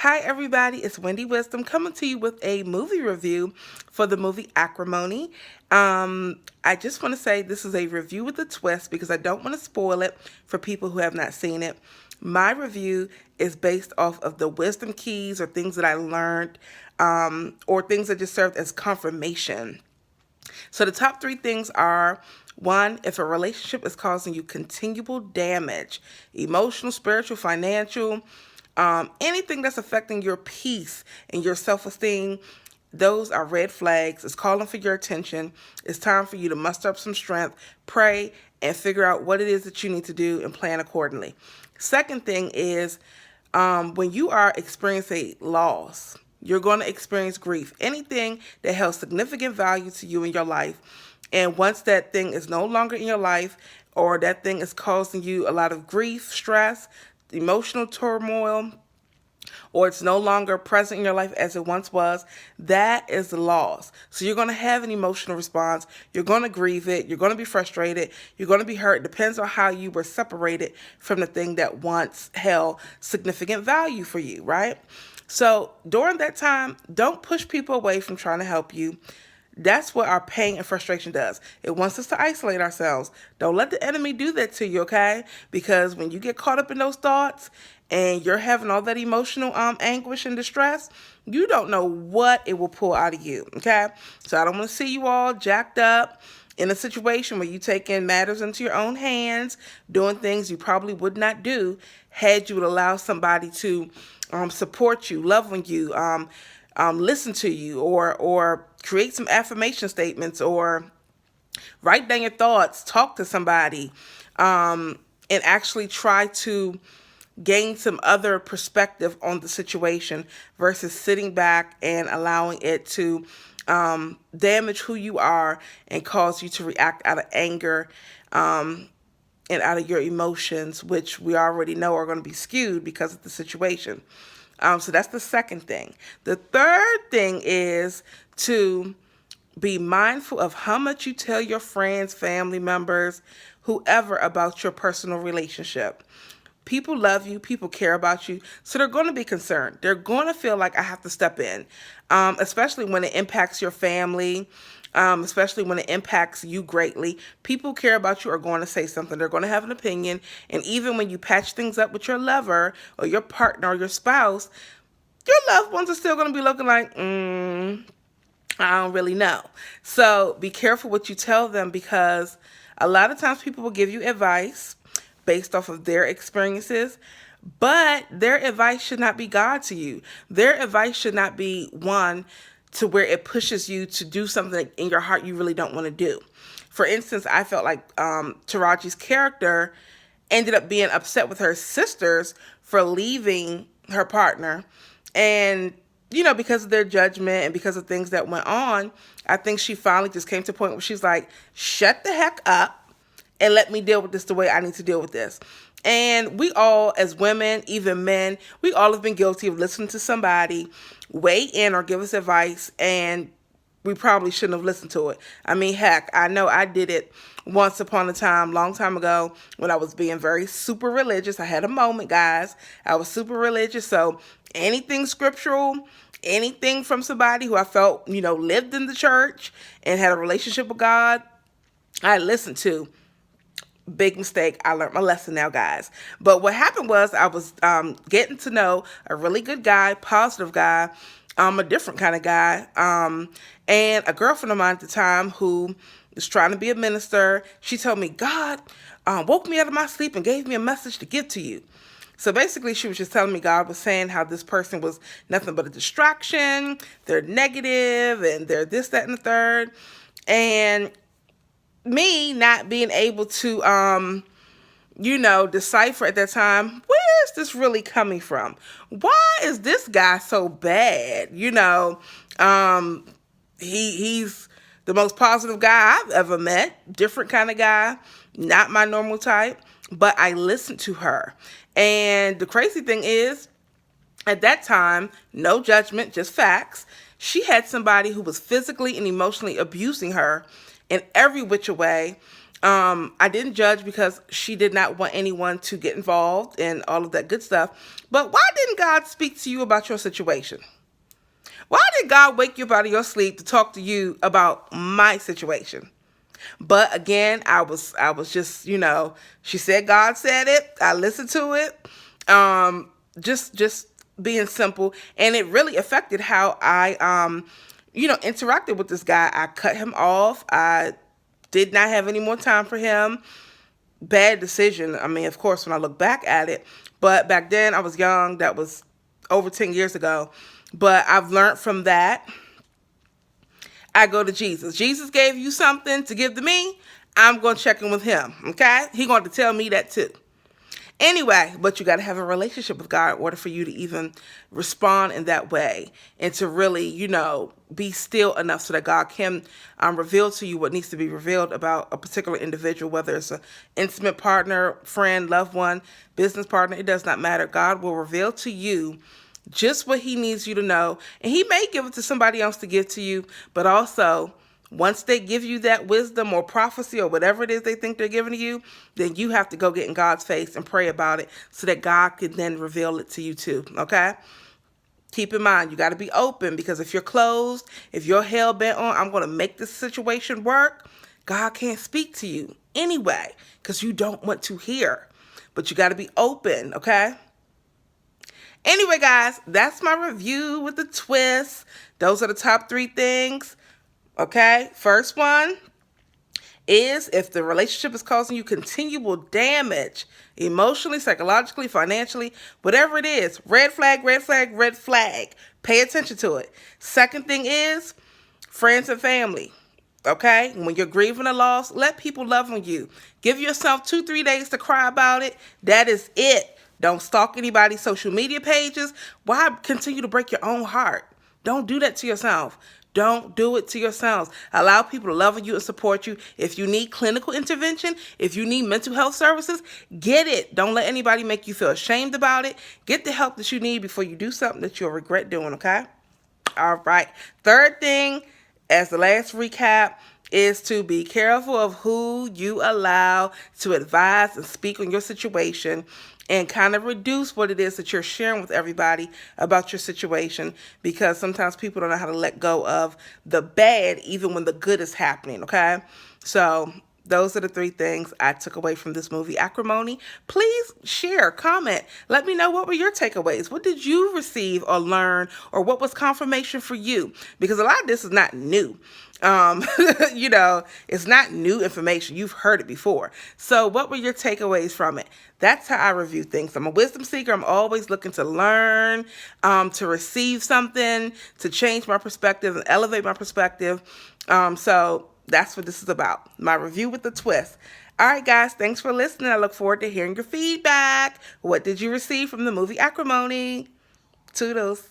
Hi, everybody. It's Wendy Wisdom coming to you with a movie review for the movie Acrimony. I just want to say this is a review with a twist because I don't want to spoil it for people who have not seen it. My review is based off of the wisdom keys or things that I learned or things that just served as confirmation. So the top three things are: one, if a relationship is causing you continual damage, emotional, spiritual, financial, anything that's affecting your peace and your self-esteem, those are red flags. It's calling for your attention. It's time for you to muster up some strength, pray, and figure out what it is that you need to do and plan accordingly. Second thing is when you are experiencing loss, you're going to experience grief. Anything that held significant value to you in your life. And once that thing is no longer in your life, or that thing is causing you a lot of grief, stress, emotional turmoil, or it's no longer present in your life as it once was, that is the loss. So you're going to have an emotional response. You're going to grieve it. You're going to be frustrated. You're going to be hurt. It depends on how you were separated from the thing that once held significant value for you, right? So during that time, don't push people away from trying to help you. That's what our pain and frustration does. It wants us to isolate ourselves. Don't let the enemy do that to you, okay? Because when you get caught up in those thoughts and you're having all that emotional anguish and distress, you don't know what it will pull out of you, okay? So I don't want to see you all jacked up in a situation where you taking matters into your own hands, doing things you probably would not do had you would allow somebody to support you, love on you, listen to you, or create some affirmation statements, or write down your thoughts, talk to somebody, and actually try to gain some other perspective on the situation versus sitting back and allowing it to damage who you are and cause you to react out of anger and out of your emotions, which we already know are going to be skewed because of the situation. So that's the second thing. The third thing is to be mindful of how much you tell your friends, family members, whoever about your personal relationship. People love you, people care about you, so they're going to be concerned. They're going to feel like I have to step in, especially when it impacts your family, especially when it impacts you greatly. People care about you are going to say something. They're going to have an opinion. And even when you patch things up with your lover or your partner or your spouse, your loved ones are still going to be looking like, I don't really know. So be careful what you tell them, because a lot of times people will give you advice based off of their experiences, but their advice should not be God to you. Their advice should not be one to where it pushes you to do something in your heart you really don't want to do. For instance, I felt like Taraji's character ended up being upset with her sisters for leaving her partner. And, because of their judgment and because of things that went on, I think she finally just came to a point where she's like, shut the heck up and let me deal with this the way I need to deal with this. And we all, as women, even men, we all have been guilty of listening to somebody weigh in or give us advice, and we probably shouldn't have listened to it. I mean, heck, I know I did it once upon a time, long time ago, when I was being very super religious. I had a moment, guys. I was super religious, so anything scriptural, anything from somebody who I felt, lived in the church and had a relationship with God, I listened to. Big mistake. I learned my lesson now, guys. But what happened was I was getting to know a really good guy, positive guy, a different kind of guy, and a girlfriend of mine at the time who was trying to be a minister. She told me, God woke me out of my sleep and gave me a message to give to you. So basically, she was just telling me God was saying how this person was nothing but a distraction, they're negative, and they're this, that, and the third. And me not being able to, decipher at that time, where is this really coming from? Why is this guy so bad? He's the most positive guy I've ever met, different kind of guy, not my normal type, but I listened to her. And the crazy thing is, at that time, no judgment, just facts, she had somebody who was physically and emotionally abusing her in every which way. I didn't judge because she did not want anyone to get involved and all of that good stuff. But why didn't God speak to you about your situation? Why did God wake you up out of your sleep to talk to you about my situation? But again, I was just, she said God said it. I listened to it. Just being simple, and it really affected how I interacted with this guy. I cut him off. I did not have any more time for him. Bad decision. I mean, of course, when I look back at it, but back then I was young. That was over 10 years ago. But I've learned from that. I go to Jesus. Jesus gave you something to give to me. I'm going to check in with him. Okay? He going to tell me that too. Anyway, but you got to have a relationship with God in order for you to even respond in that way and to really, be still enough so that God can reveal to you what needs to be revealed about a particular individual, whether it's an intimate partner, friend, loved one, business partner. It does not matter. God will reveal to you just what he needs you to know. And he may give it to somebody else to give to you, but also once they give you that wisdom or prophecy or whatever it is they think they're giving to you, then you have to go get in God's face and pray about it so that God can then reveal it to you too, okay? Keep in mind, you got to be open, because if you're closed, if you're hell-bent on, I'm going to make this situation work, God can't speak to you anyway because you don't want to hear. But you got to be open, okay? Anyway, guys, that's my review with the twist. Those are the top 3 things. Okay, first one is if the relationship is causing you continual damage, emotionally, psychologically, financially, whatever it is, red flag, red flag, red flag. Pay attention to it. Second thing is friends and family. Okay, when you're grieving a loss, let people love on you. Give yourself 2-3 days to cry about it. That is it. Don't stalk anybody's social media pages. Why continue to break your own heart? Don't do that to yourself. Don't do it to yourselves. Allow people to love on you and support you. If you need clinical intervention, if you need mental health services, get it. Don't let anybody make you feel ashamed about it. Get the help that you need before you do something that you'll regret doing, okay? All right. Third thing, as the last recap, is to be careful of who you allow to advise and speak on your situation, and kind of reduce what it is that you're sharing with everybody about your situation, because sometimes people don't know how to let go of the bad even when the good is happening, okay? So those are the 3 things I took away from this movie, Acrimony. Please share, comment. Let me know, what were your takeaways? What did you receive or learn, or what was confirmation for you? Because a lot of this is not new. It's not new information. You've heard it before. So what were your takeaways from it? That's how I review things. I'm a wisdom seeker. I'm always looking to learn, to receive something, to change my perspective and elevate my perspective. So that's what this is about. My review with the twist. All right, guys, thanks for listening. I look forward to hearing your feedback. What did you receive from the movie Acrimony? Toodles.